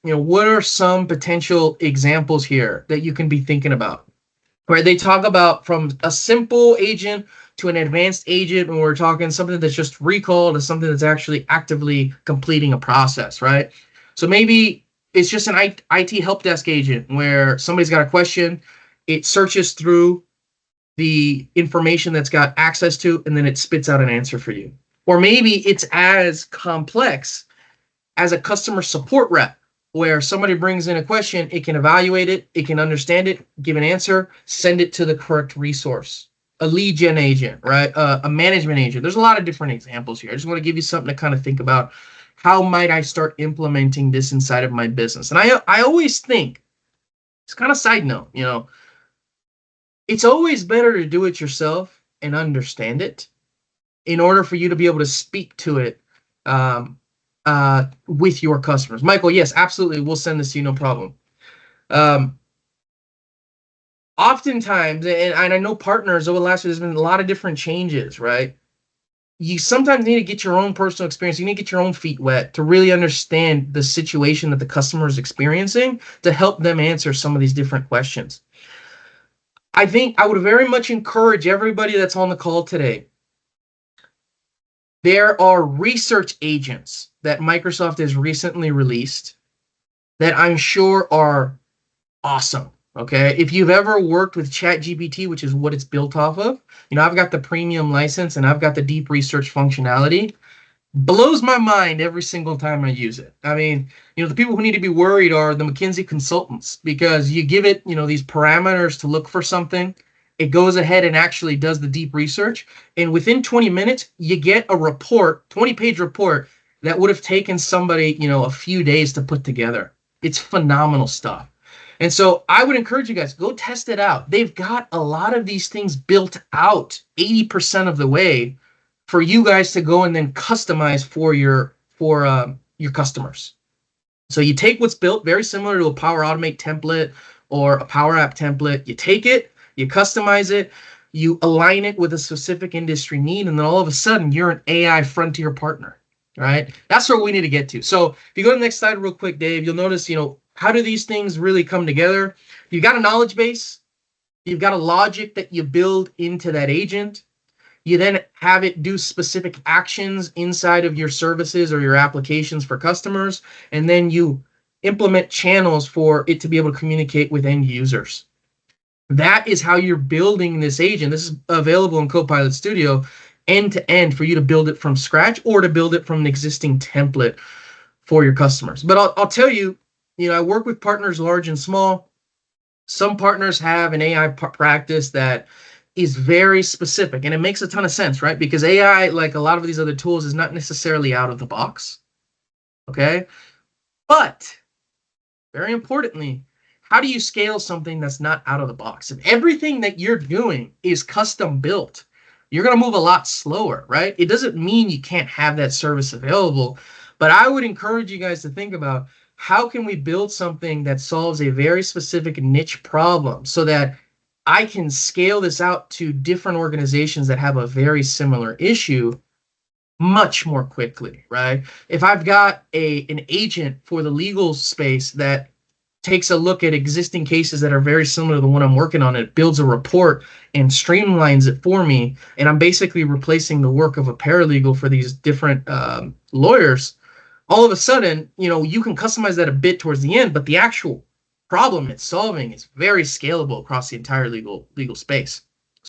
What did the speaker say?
what are some potential examples here that you can be thinking about? Where they talk about from a simple agent to an advanced agent, when we're talking something that's just recall to something that's actually actively completing a process, right? So maybe it's just an IT help desk agent where somebody's got a question, it searches through the information that's got access to, and then it spits out an answer for you. Or maybe it's as complex as a customer support rep, where somebody brings in a question, it can evaluate it, it can understand it, give an answer, send it to the correct resource. A lead gen agent, right? A management agent. There's a lot of different examples here. I just want to give you something to kind of think about. How might I start implementing this inside of my business? And I always think, it's kind of side note, it's always better to do it yourself and understand it in order for you to be able to speak to it with your customers. Michael, yes, absolutely. We'll send this to you, no problem. Oftentimes, and I know partners over the last year, there's been a lot of different changes, right? You sometimes need to get your own personal experience. You need to get your own feet wet to really understand the situation that the customer is experiencing to help them answer some of these different questions. I think I would very much encourage everybody that's on the call today. There are research agents that Microsoft has recently released that I'm sure are awesome. Okay, if you've ever worked with ChatGPT, which is what it's built off of, I've got the premium license and I've got the deep research functionality. Blows my mind every single time I use it. I mean, the people who need to be worried are the McKinsey consultants, because you give it, these parameters to look for something. It goes ahead and actually does the deep research. And within 20 minutes, you get a report, 20-page report that would have taken somebody, a few days to put together. It's phenomenal stuff. And so I would encourage you guys, go test it out. They've got a lot of these things built out 80% of the way for you guys to go and then customize for your customers. So you take what's built very similar to a Power Automate template or a Power App template. You take it, you customize it, you align it with a specific industry need, and then all of a sudden you're an AI frontier partner, right? That's where we need to get to. So if you go to the next slide real quick, Dave, you'll notice, how do these things really come together? You've got a knowledge base. You've got a logic that you build into that agent. You then have it do specific actions inside of your services or your applications for customers. And then you implement channels for it to be able to communicate with end users. That is how you're building this agent. This is available in Copilot Studio end to end for you to build it from scratch or to build it from an existing template for your customers. But I'll tell you, I work with partners large and small. Some partners have an AI practice that is very specific, and it makes a ton of sense, right? Because AI, like a lot of these other tools, is not necessarily out of the box, okay? But very importantly, how do you scale something that's not out of the box? If everything that you're doing is custom built, you're going to move a lot slower, right? It doesn't mean you can't have that service available, but I would encourage you guys to think about, how can we build something that solves a very specific niche problem so that I can scale this out to different organizations that have a very similar issue much more quickly, right? If I've got an agent for the legal space that takes a look at existing cases that are very similar to the one I'm working on, it builds a report and streamlines it for me, and I'm basically replacing the work of a paralegal for these different lawyers, all of a sudden, you can customize that a bit towards the end, but the actual problem it's solving is very scalable across the entire legal space.